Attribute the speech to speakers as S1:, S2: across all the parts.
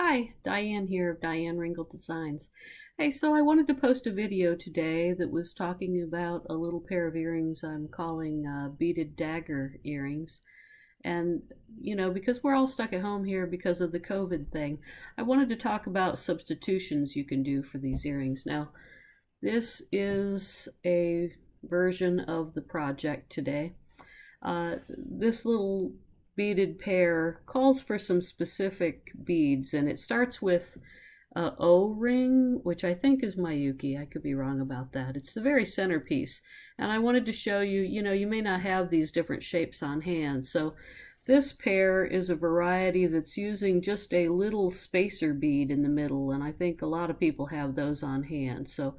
S1: Hi, Diane here of Diane Ringgold Designs. Hey, so I wanted to post a video today that was talking about a little pair of earrings I'm calling beaded dagger earrings. And, because we're all stuck at home here because of the COVID thing, I wanted to talk about substitutions you can do for these earrings. Now, this is a version of the project today. This little beaded pair calls for some specific beads, and it starts with O ring, which I think is Miyuki. I could be wrong about that. It's the very centerpiece, and I wanted to show you, you may not have these different shapes on hand, so this pair is a variety that's using just a little spacer bead in the middle, and I think a lot of people have those on hand. So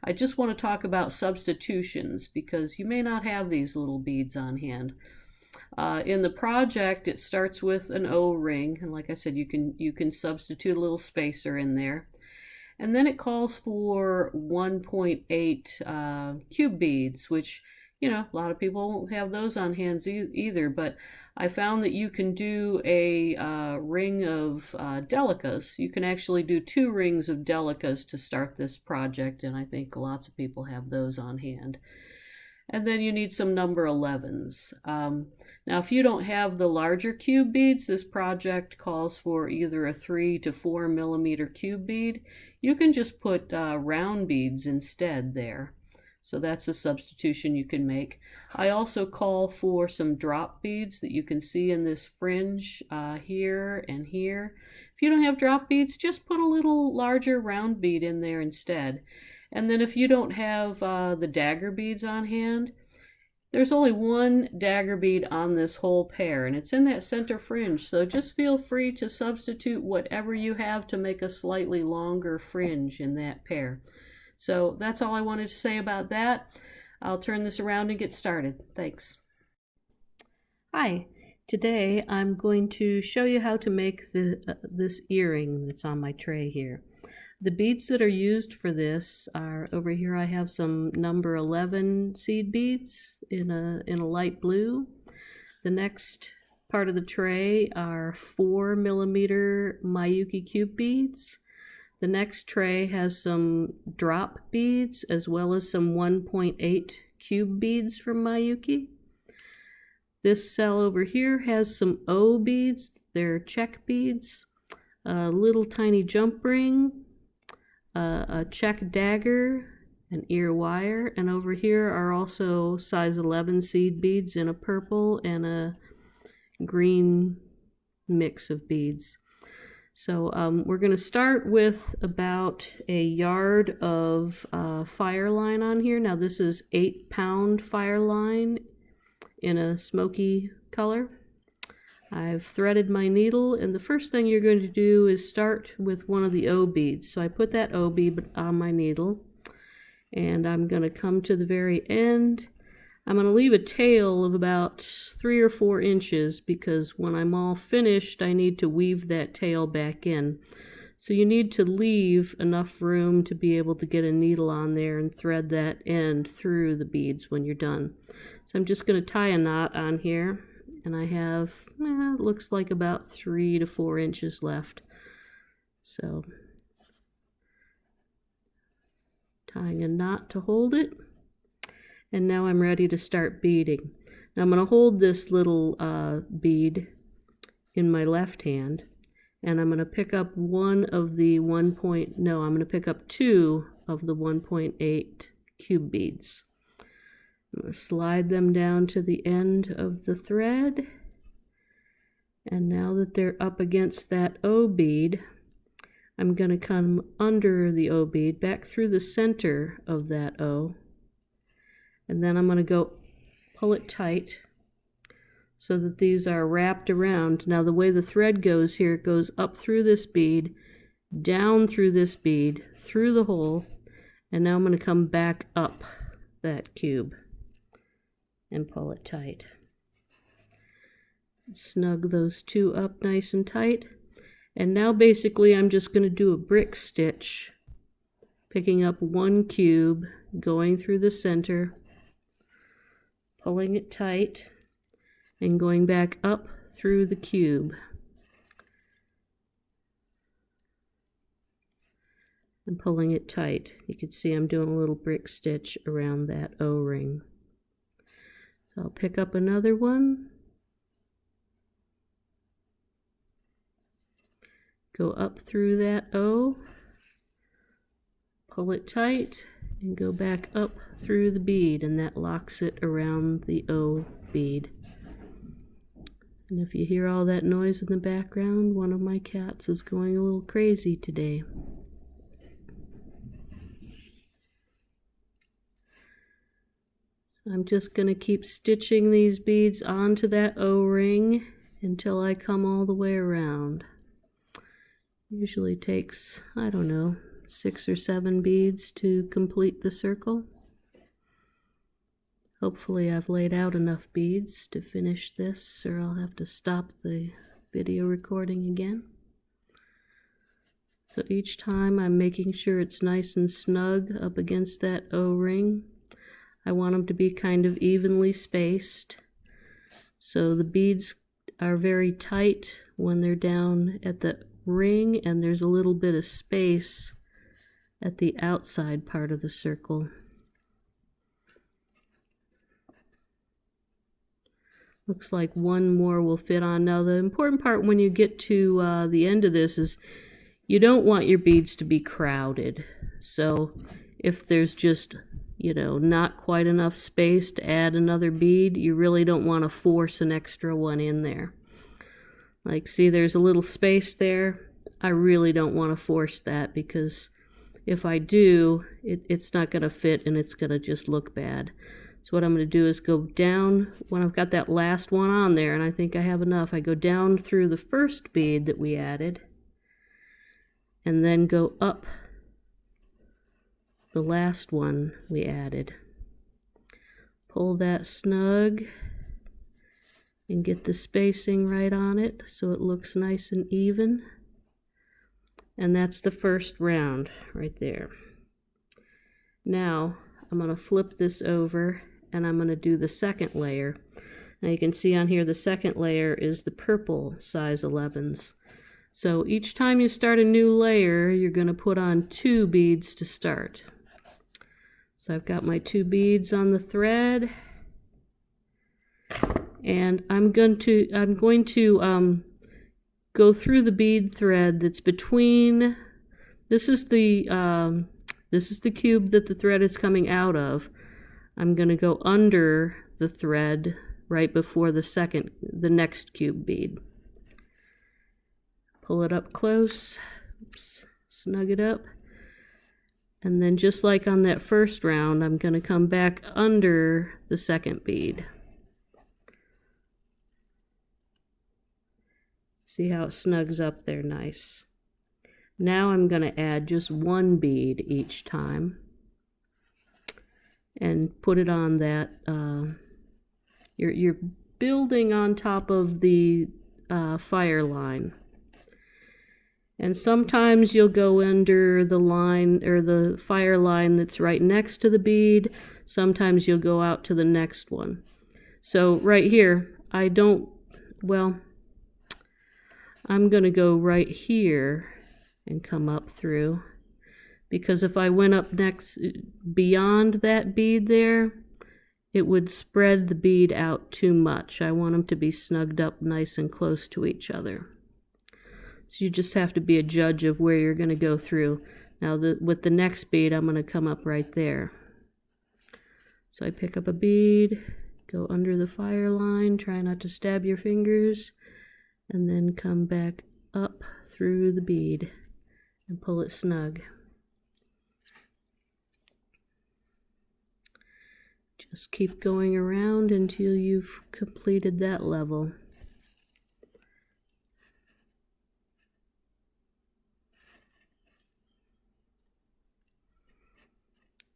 S1: I just want to talk about substitutions because you may not have these little beads on hand. In the project, it starts with an O ring, and like I said, you can substitute a little spacer in there. And then it calls for 1.8 cube beads, which, a lot of people won't have those on hands either, but I found that you can do a ring of delicas. You can actually do 2 rings of delicas to start this project, and I think lots of people have those on hand. And then you need some number 11s. Now, if you don't have the larger cube beads, this project calls for either a 3 to 4 millimeter cube bead. You can just put round beads instead there. So that's a substitution you can make. I also call for some drop beads that you can see in this fringe here and here. If you don't have drop beads, just put a little larger round bead in there instead. And then if you don't have the dagger beads on hand, there's only one dagger bead on this whole pair, and it's in that center fringe. So just feel free to substitute whatever you have to make a slightly longer fringe in that pair. So that's all I wanted to say about that. I'll turn this around and get started. Thanks. Hi. Today I'm going to show you how to make this earring that's on my tray here. The beads that are used for this are over here. I have some number 11 seed beads in a light blue. The next part of the tray are 4 millimeter Miyuki Cube beads. The next tray has some drop beads as well as some 1.8 cube beads from Miyuki. This cell over here has some O beads. They're Czech beads. A little tiny jump ring. A Czech Dagger, an ear wire, and over here are also size 11 seed beads in a purple and a green mix of beads. So we're going to start with about a yard of Fireline on here. Now this is 8-pound Fireline in a smoky color. I've threaded my needle, and the first thing you're going to do is start with one of the O beads. So I put that O bead on my needle, and I'm going to come to the very end. I'm going to leave a tail of about 3 or 4 inches because when I'm all finished, I need to weave that tail back in. So you need to leave enough room to be able to get a needle on there and thread that end through the beads when you're done. So I'm just going to tie a knot on here. And I have, it looks like about 3 to 4 inches left. So, tying a knot to hold it. And now I'm ready to start beading. Now I'm going to hold this little bead in my left hand. And I'm going to pick up one of the I'm going to pick up 2 of the 1.8 cube beads. I'm going to slide them down to the end of the thread, and now that they're up against that O bead, I'm going to come under the O bead back through the center of that O, and then I'm going to go pull it tight so that these are wrapped around. Now the way the thread goes here, it goes up through this bead, down through this bead, through the hole, and now I'm going to come back up that cube and pull it tight. Snug those 2 up nice and tight. And now basically I'm just going to do a brick stitch, picking up 1 cube, going through the center, pulling it tight, and going back up through the cube. and pulling it tight. You can see I'm doing a little brick stitch around that O-ring. So I'll pick up another one, go up through that O, pull it tight, and go back up through the bead, and that locks it around the O bead. And if you hear all that noise in the background, one of my cats is going a little crazy today. So I'm just going to keep stitching these beads onto that O-ring until I come all the way around. Usually takes, I don't know, 6 or 7 beads to complete the circle. Hopefully I've laid out enough beads to finish this, or I'll have to stop the video recording again. So each time I'm making sure it's nice and snug up against that O-ring. I want them to be kind of evenly spaced, so the beads are very tight when they're down at the ring, and there's a little bit of space at the outside part of the circle. Looks like one more will fit on. Now the important part when you get to the end of this is you don't want your beads to be crowded. So if there's just, you know, not quite enough space to add another bead, you really don't want to force an extra one in there. Like, see, there's a little space there. I really don't want to force that, because if I do, it's not going to fit and it's going to just look bad. So what I'm going to do is go down, when I've got that last one on there, and I think I have enough, I go down through the first bead that we added, and then go up the last one we added. Pull that snug and get the spacing right on it so it looks nice and even. And that's the first round right there. Now I'm going to flip this over and I'm going to do the second layer. Now you can see on here the second layer is the purple size 11s. So each time you start a new layer, you're going to put on 2 beads to start. So I've got my 2 beads on the thread, and I'm going to go through the bead thread that's between. This is the cube that the thread is coming out of. I'm going to go under the thread right before the next cube bead. Pull it up close, oops, snug it up, and then just like on that first round, I'm going to come back under the second bead. See how it snugs up there nice. Now I'm going to add just 1 bead each time and put it on that. You're building on top of the Fireline. And sometimes you'll go under the line or the Fireline that's right next to the bead. Sometimes you'll go out to the next one. So right here, I'm going to go right here and come up through, because if I went up next beyond that bead there, it would spread the bead out too much. I want them to be snugged up nice and close to each other. So you just have to be a judge of where you're going to go through. Now with the next bead, I'm going to come up right there. So I pick up a bead, go under the Fireline, try not to stab your fingers, and then come back up through the bead and pull it snug. Just keep going around until you've completed that level.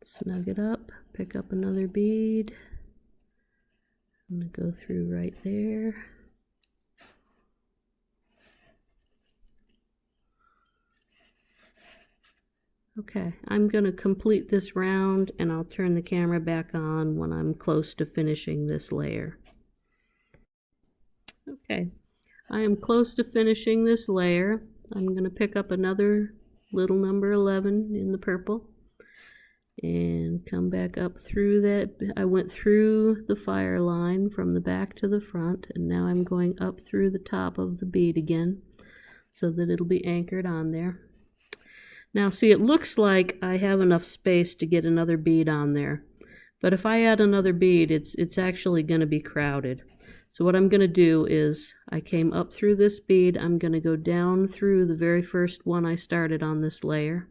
S1: Snug it up, pick up another bead. I'm going to go through right there. Okay, I'm going to complete this round and I'll turn the camera back on when I'm close to finishing this layer. Okay, I am close to finishing this layer. I'm going to pick up another little number 11 in the purple, and come back up through that. I went through the fire line from the back to the front, and now I'm going up through the top of the bead again so that it'll be anchored on there. Now see, it looks like I have enough space to get another bead on there, but if I add another bead, it's actually going to be crowded. So what I'm going to do is, I came up through this bead, I'm going to go down through the very first one I started on this layer,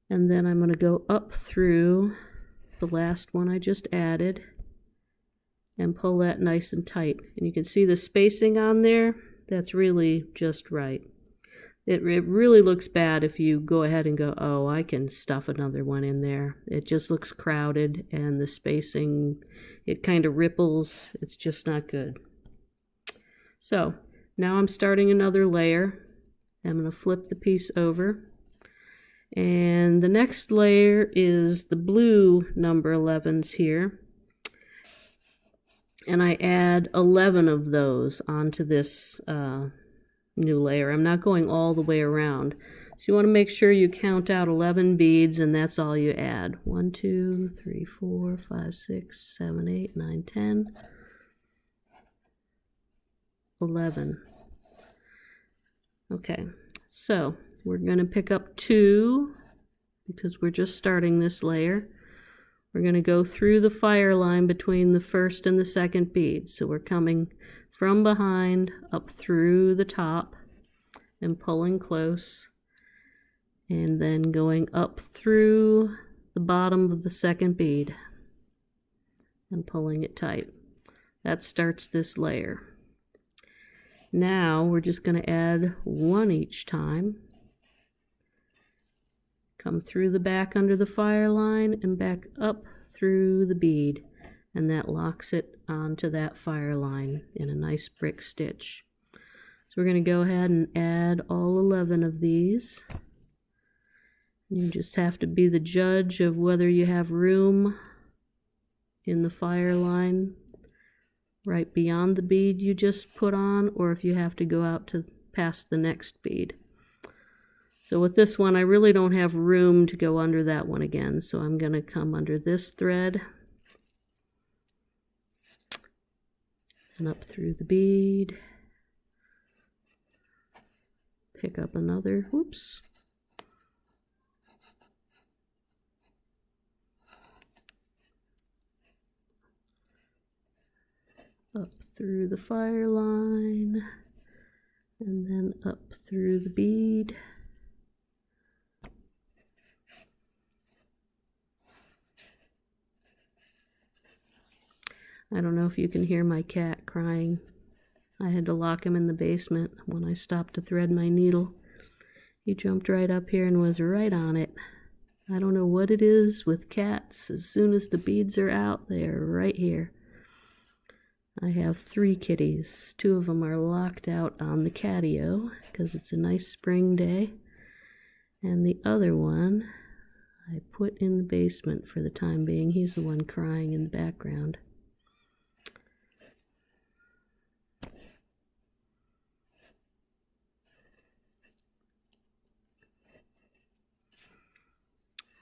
S1: and then I'm going to go up through the last one I just added and pull that nice and tight. And you can see the spacing on there, that's really just right. It really looks bad if you go ahead and go, oh, I can stuff another one in there. It just looks crowded, and the spacing, it kind of ripples. It's just not good. So now I'm starting another layer. I'm going to flip the piece over. And the next layer is the blue number 11s here. And I add 11 of those onto this new layer. I'm not going all the way around. So you want to make sure you count out 11 beads, and that's all you add. 1, 2, 3, 4, 5, 6, 7, 8, 9, 10, 11. Okay, so we're going to pick up 2 because we're just starting this layer. We're going to go through the fire line between the first and the second bead. So we're coming from behind up through the top and pulling close, and then going up through the bottom of the second bead and pulling it tight. That starts this layer. Now we're just going to add 1 each time. Come through the back under the fire line and back up through the bead, and that locks it onto that fire line in a nice brick stitch. So we're going to go ahead and add all 11 of these. You just have to be the judge of whether you have room in the fire line right beyond the bead you just put on, or if you have to go out to past the next bead. So with this one, I really don't have room to go under that one again, so I'm going to come under this thread and up through the bead, pick up another, whoops, up through the fire line, and then up through the bead. I don't know if you can hear my cat crying. I had to lock him in the basement when I stopped to thread my needle. He jumped right up here and was right on it. I don't know what it is with cats. As soon as the beads are out, they are right here. I have 3 kitties. 2 of them are locked out on the catio because it's a nice spring day. And the other one I put in the basement for the time being. He's the one crying in the background.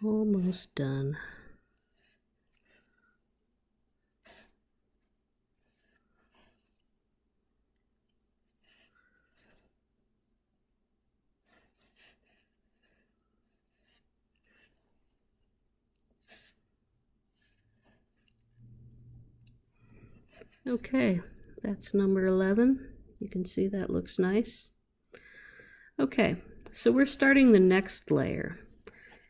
S1: Almost done. Okay, that's number 11. You can see that looks nice. Okay, so we're starting the next layer.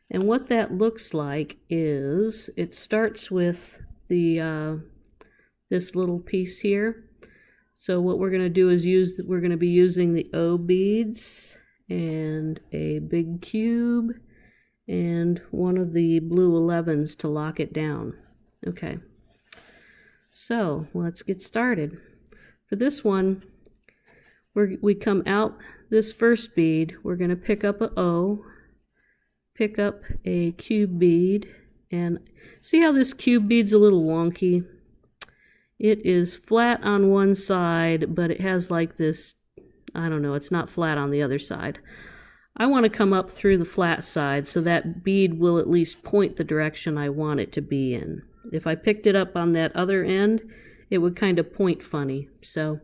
S1: And what that looks like is, it starts with the this little piece here. So what we're going to do is we're going to be using the O beads and a big cube and one of the blue 11s to lock it down. Okay, so let's get started. For this one, we come out this first bead, we're going to pick up an O, pick up a cube bead, and see how this cube bead's a little wonky? It is flat on one side, but it has like this, I don't know, it's not flat on the other side. I want to come up through the flat side so that bead will at least point the direction I want it to be in. If I picked it up on that other end, it would kind of point funny. So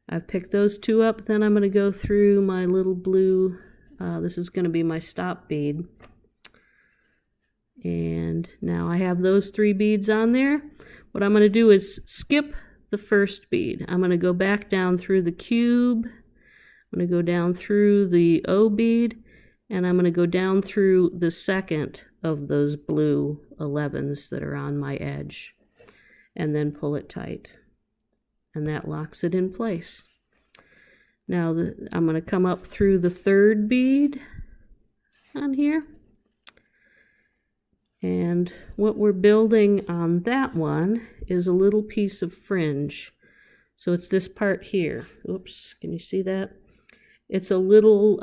S1: I've picked those two up. Then I'm going to go through my little blue, this is going to be my stop bead. And now I have those 3 beads on there. What I'm going to do is skip the first bead. I'm going to go back down through the cube. I'm going to go down through the O bead, and I'm going to go down through the second of those blue 11s that are on my edge, and then pull it tight. And that locks it in place. Now I'm going to come up through the 3rd bead on here. And what we're building on that one is a little piece of fringe. So it's this part here. Oops, can you see that? It's a little,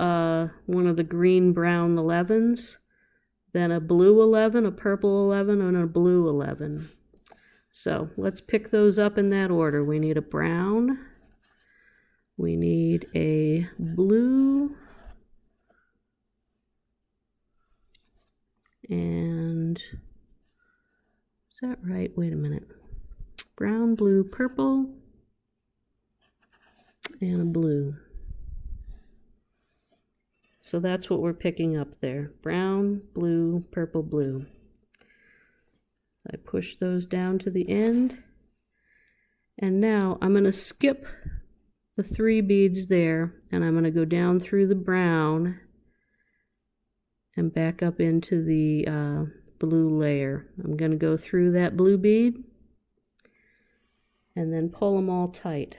S1: one of the green-brown 11s, then a blue 11, a purple 11, and a blue 11. So let's pick those up in that order. We need a brown, we need a blue, and is that right? Wait a minute. Brown, blue, purple, and a blue. So that's what we're picking up there. Brown, blue, purple, blue. I push those down to the end. And now I'm going to skip the 3 beads there, and I'm going to go down through the brown and back up into the blue layer. I'm going to go through that blue bead and then pull them all tight.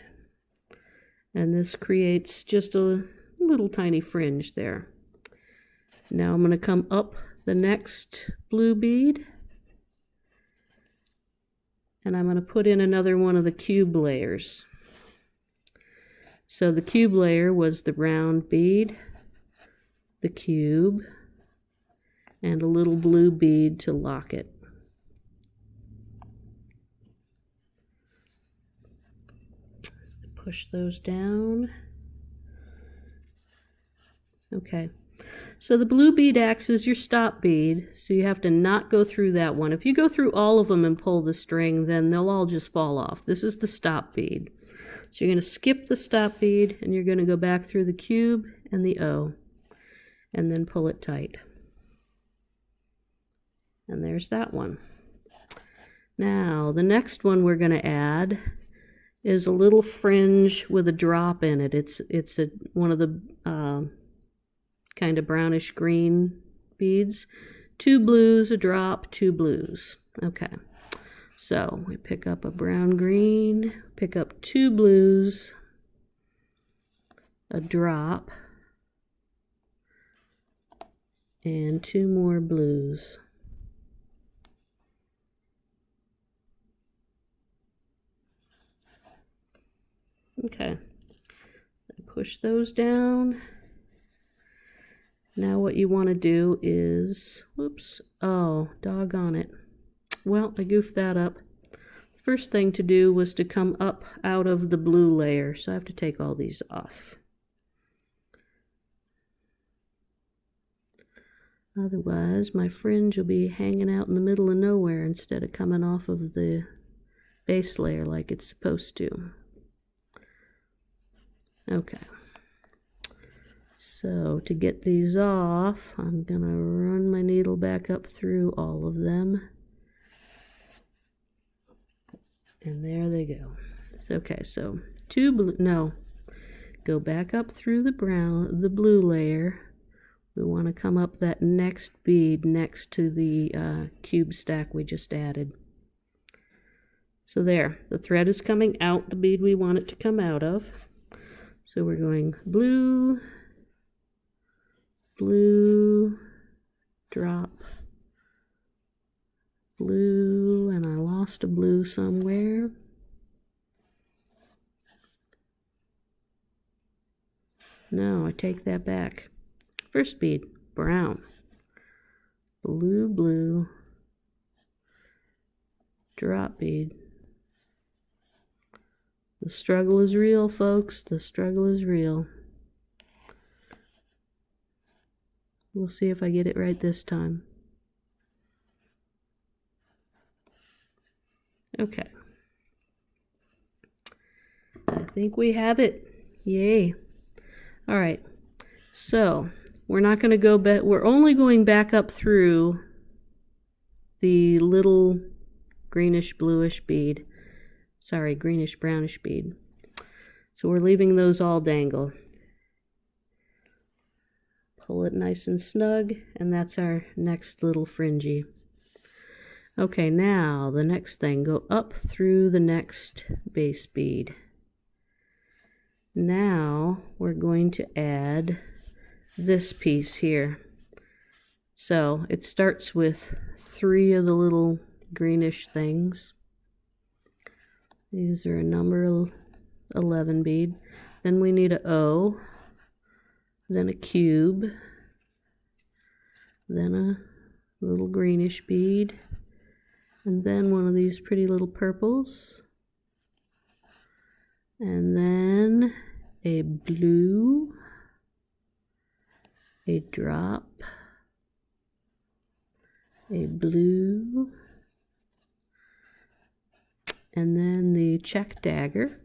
S1: And this creates just a little tiny fringe there. Now I'm going to come up the next blue bead, and I'm going to put in another one of the cube layers. So the cube layer was the round bead, the cube, and a little blue bead to lock it. Push those down. Okay, so the blue bead acts as your stop bead, so you have to not go through that one. If you go through all of them and pull the string, then they'll all just fall off. This is the stop bead. So you're going to skip the stop bead, and you're going to go back through the cube and the O, and then pull it tight. And there's that one. Now, the next one we're going to add is a little fringe with a drop in it. It's one of the kind of brownish green beads. 2 blues, a drop, 2 blues. Okay, so we pick up a brown green, pick up 2 blues, a drop, and 2 more blues. Okay, push those down. Now what you want to do is, whoops, oh, doggone it. Well, I goofed that up. First thing to do was to come up out of the blue layer, so I have to take all these off. Otherwise, my fringe will be hanging out in the middle of nowhere instead of coming off of the base layer like it's supposed to. Okay. So to get these off, I'm going to run my needle back up through all of them. And there they go. So, okay, so 2 blue, no, go back up through the blue layer. We want to come up that next bead next to the cube stack we just added. So there, the thread is coming out the bead we want it to come out of. So we're going blue, blue, drop, blue, and I lost a blue somewhere. No, I take that back. First bead, brown, blue, blue, drop bead. The struggle is real, folks. The struggle is real. We'll see if I get it right this time. Okay. I think we have it. Yay. All right. So we're not going to go back. We're only going back up through the little greenish bluish bead. Sorry, greenish brownish bead. So we're leaving those all dangle. Pull it nice and snug, and that's our next little fringy. Okay, now the next thing, go up through the next base bead. Now we're going to add this piece here. So it starts with 3 of the little greenish things. These are a number 11 bead. Then we need an O, then a cube, then a little greenish bead, and then one of these pretty little purples, and then a blue, a drop, a blue, and then the Czech Dagger,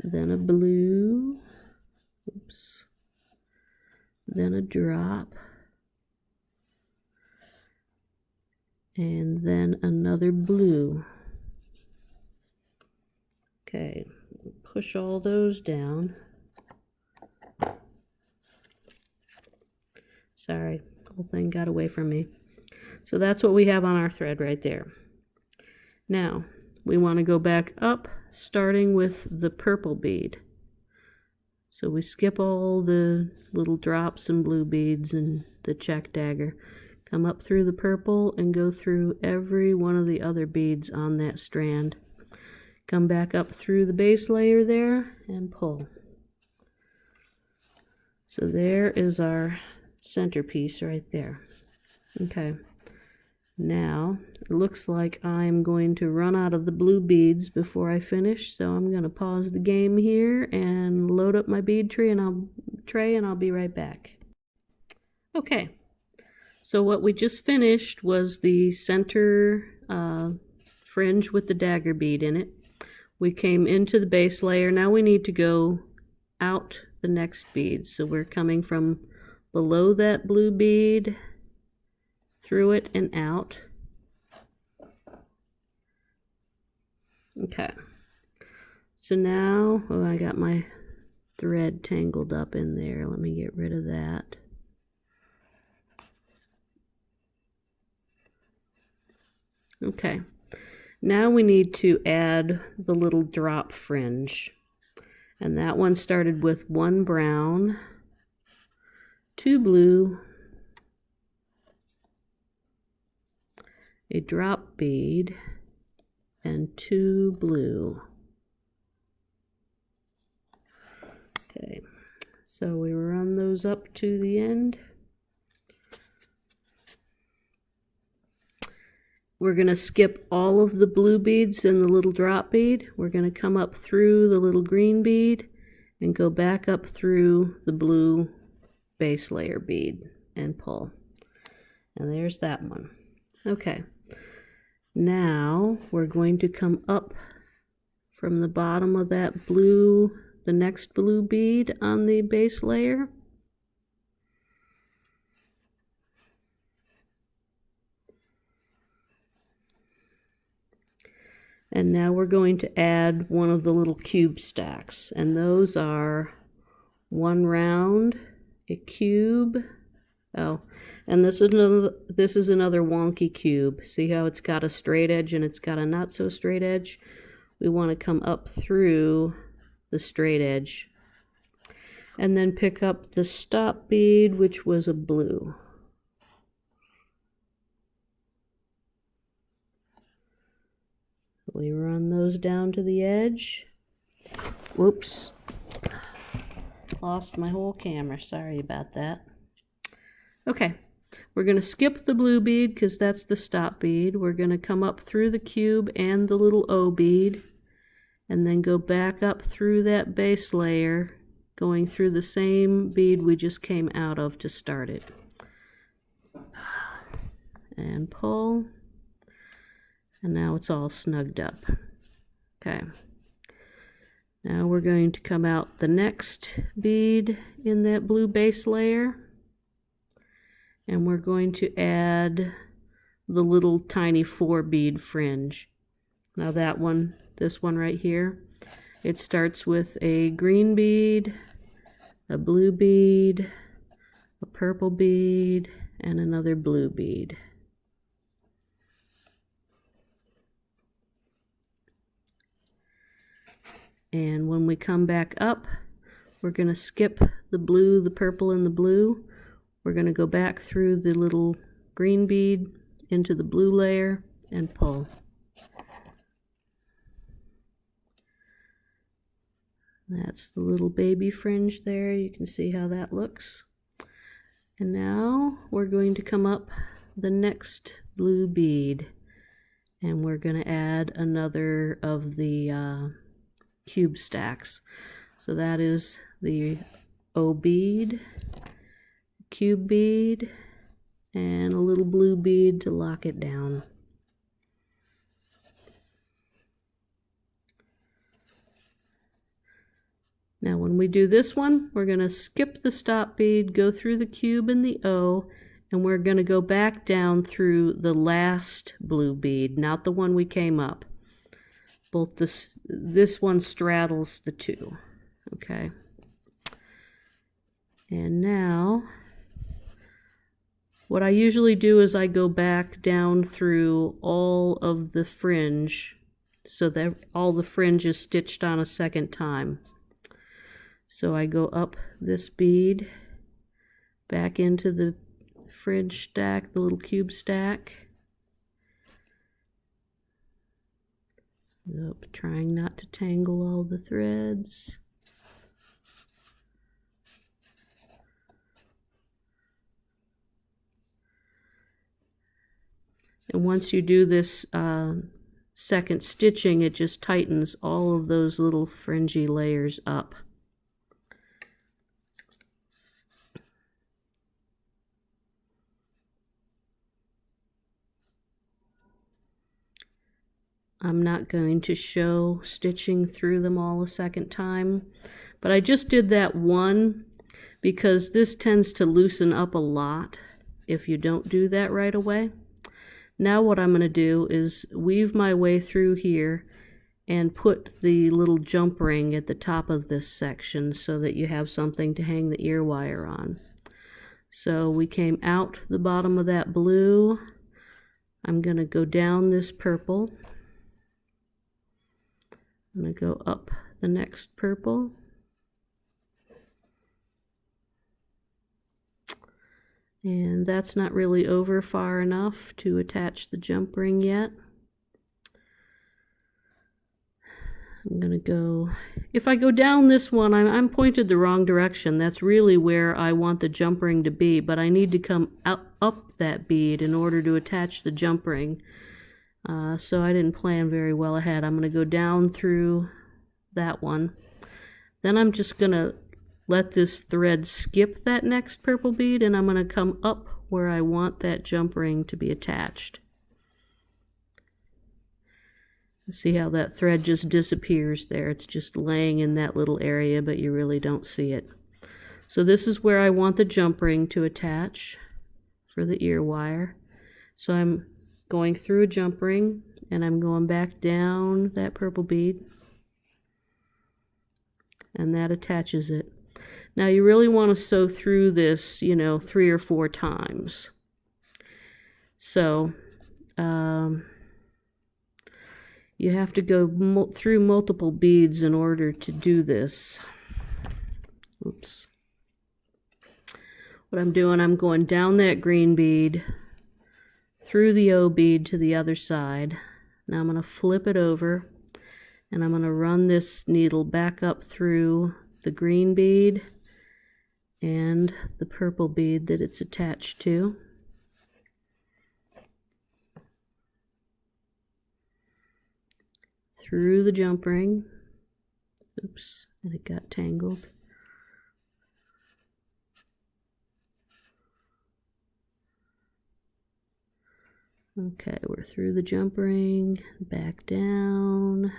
S1: then a blue, oops, then a drop, and then another blue. Okay, push all those down. Sorry, the whole thing got away from me. So that's what we have on our thread right there. Now, we want to go back up, starting with the purple bead. So we skip all the little drops and blue beads and the Czech Dagger. Come up through the purple and go through every one of the other beads on that strand. Come back up through the base layer there and pull. So there is our centerpiece right there. Okay. Now, it looks like I'm going to run out of the blue beads before I finish, so I'm going to pause the game here and load up my bead tray, and I'll be right back. Okay, so what we just finished was the center fringe with the dagger bead in it. We came into the base layer. Now we need to go out the next bead. So we're coming from below that blue bead, through it and out. Okay, so now, oh, I got my thread tangled up in there. Let me get rid of that. Okay, now we need to add the little drop fringe, and that one started with 1 brown, 2 blue, a drop bead, and 2 blue. Okay, so we run those up to the end. We're going to skip all of the blue beads and the little drop bead. We're going to come up through the little green bead and go back up through the blue base layer bead and pull. And there's that one. Okay. Now we're going to come up from the bottom of that blue, the next blue bead on the base layer. And now we're going to add one of the little cube stacks, and those are 1 round, a cube. Oh, and this is another wonky cube. See how it's got a straight edge and it's got a not so straight edge? We want to come up through the straight edge and then pick up the stop bead, which was a blue. We run those down to the edge. Whoops. Lost my whole camera. Sorry about that. Okay, we're going to skip the blue bead because that's the stop bead. We're going to come up through the cube and the little O bead, and then go back up through that base layer, going through the same bead we just came out of to start it. And pull, and now it's all snugged up. Okay, now we're going to come out the next bead in that blue base layer, and we're going to add the little tiny 4 bead fringe. Now that one, this one right here, it starts with a green bead, a blue bead, a purple bead, and another blue bead. And when we come back up, we're going to skip the blue, the purple, and the blue. We're going to go back through the little green bead into the blue layer and pull. That's the little baby fringe there. You can see how that looks. And now we're going to come up the next blue bead, and we're going to add another of the cube stacks. So that is the O bead, cube bead, and a little blue bead to lock it down. Now when we do this one, we're going to skip the stop bead, go through the cube and the O, and we're going to go back down through the last blue bead, not the one we came up. Both this one straddles the two. Okay. And now what I usually do is I go back down through all of the fringe so that all the fringe is stitched on a second time. So I go up this bead, back into the fringe stack, the little cube stack. Nope, trying not to tangle all the threads. And once you do this second stitching, it just tightens all of those little fringy layers up. I'm not going to show stitching through them all a second time, but I just did that one because this tends to loosen up a lot if you don't do that right away. Now what I'm going to do is weave my way through here and put the little jump ring at the top of this section so that you have something to hang the ear wire on. So we came out the bottom of that blue. I'm going to go down this purple. I'm going to go up the next purple. And that's not really over far enough to attach the jump ring yet. I'm going to go, if I go down this one, I'm pointed the wrong direction. That's really where I want the jump ring to be, but I need to come up that bead in order to attach the jump ring. So I didn't plan very well ahead. I'm going to go down through that one. Then I'm just going to let this thread skip that next purple bead, and I'm going to come up where I want that jump ring to be attached. See how that thread just disappears there. It's just laying in that little area, but you really don't see it. So this is where I want the jump ring to attach for the ear wire. So I'm going through a jump ring, and I'm going back down that purple bead, and that attaches it. Now you really want to sew through this, 3 or 4 times. So you have to go through multiple beads in order to do this. Oops. What I'm doing, I'm going down that green bead, through the O bead to the other side. Now I'm going to flip it over, and I'm going to run this needle back up through the green bead and the purple bead that it's attached to. Through the jump ring. Oops, and it got tangled. Okay, we're through the jump ring, back down.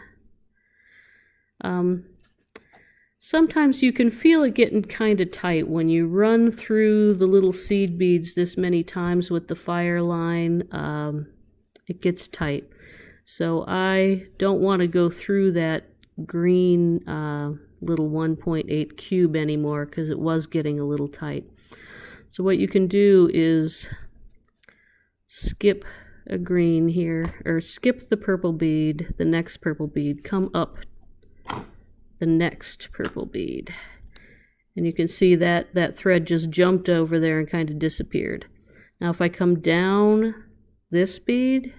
S1: Sometimes you can feel it getting kind of tight when you run through the little seed beads this many times with the Fireline. It gets tight. So I don't want to go through that green little 1.8 cube anymore because it was getting a little tight. So what you can do is skip a green here, or skip the purple bead, the next purple bead, come up the next purple bead. And you can see that that thread just jumped over there and kind of disappeared. Now if I come down this bead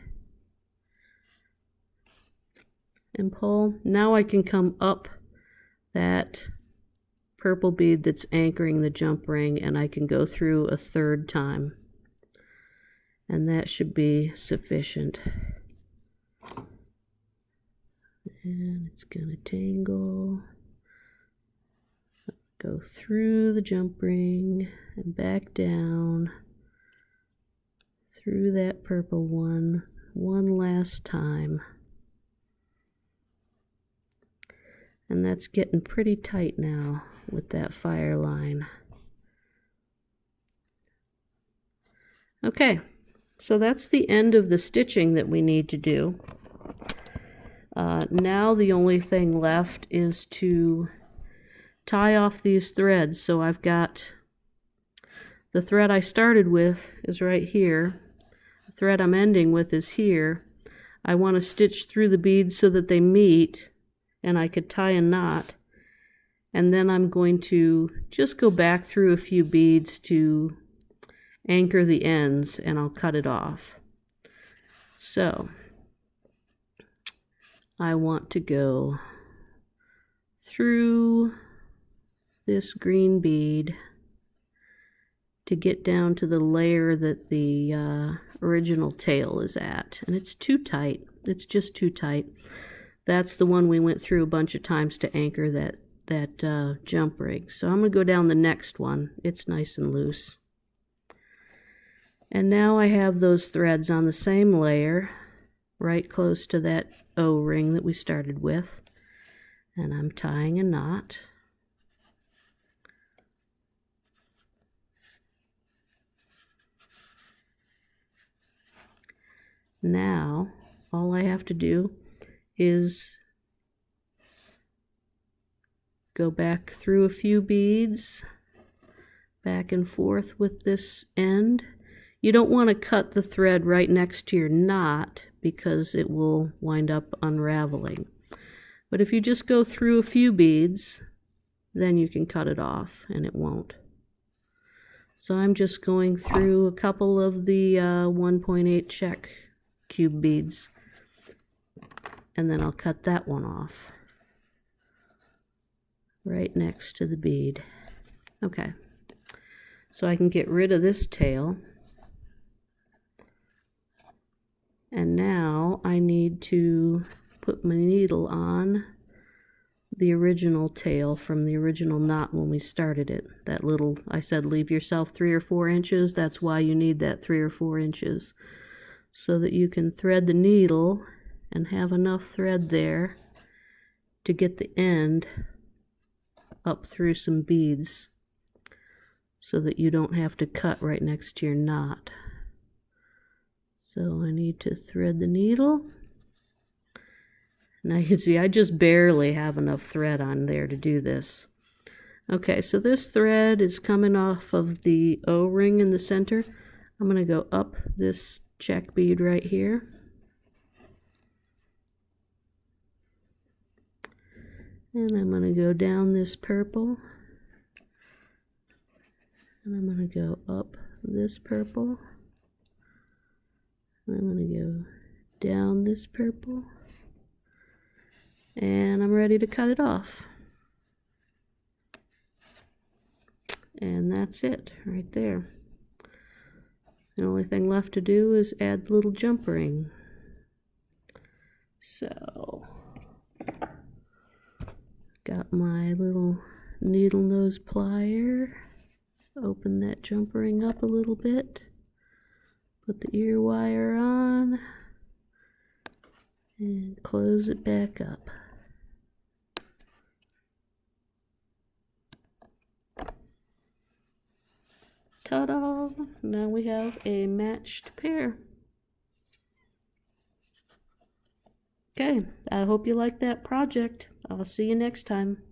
S1: and pull, now I can come up that purple bead that's anchoring the jump ring, and I can go through a third time. And that should be sufficient. And it's gonna tangle. Go through the jump ring and back down through that purple one last time. And that's getting pretty tight now with that Fireline. Okay. So that's the end of the stitching that we need to do. Now the only thing left is to tie off these threads. So I've got the thread I started with is right here. The thread I'm ending with is here. I want to stitch through the beads so that they meet and I could tie a knot. And then I'm going to just go back through a few beads to anchor the ends, and I'll cut it off. So I want to go through this green bead to get down to the layer that the original tail is at, and it's too tight. It's just too tight. That's the one we went through a bunch of times to anchor that jump ring. So I'm going to go down the next one. It's nice and loose. And now I have those threads on the same layer, right close to that O-ring that we started with. And I'm tying a knot. Now, all I have to do is go back through a few beads, back and forth with this end. You don't want to cut the thread right next to your knot because it will wind up unraveling. But if you just go through a few beads, then you can cut it off and it won't. So I'm just going through a couple of the 1.8 Czech cube beads, and then I'll cut that one off right next to the bead. Okay, so I can get rid of this tail. And now I need to put my needle on the original tail from the original knot when we started it. That little, I said leave yourself 3 or 4 inches. That's why you need that 3 or 4 inches. So that you can thread the needle and have enough thread there to get the end up through some beads so that you don't have to cut right next to your knot. So I need to thread the needle. Now you can see I just barely have enough thread on there to do this. Okay, so this thread is coming off of the O-ring in the center. I'm going to go up this Czech bead right here. And I'm going to go down this purple. And I'm going to go up this purple. I'm going to go down this purple, and I'm ready to cut it off. And that's it right there. The only thing left to do is add the little jump ring. So, got my little needle nose plier. Open that jump ring up a little bit. Put the ear wire on and close it back up. Ta-da! Now we have a matched pair. Okay, I hope you like that project. I'll see you next time.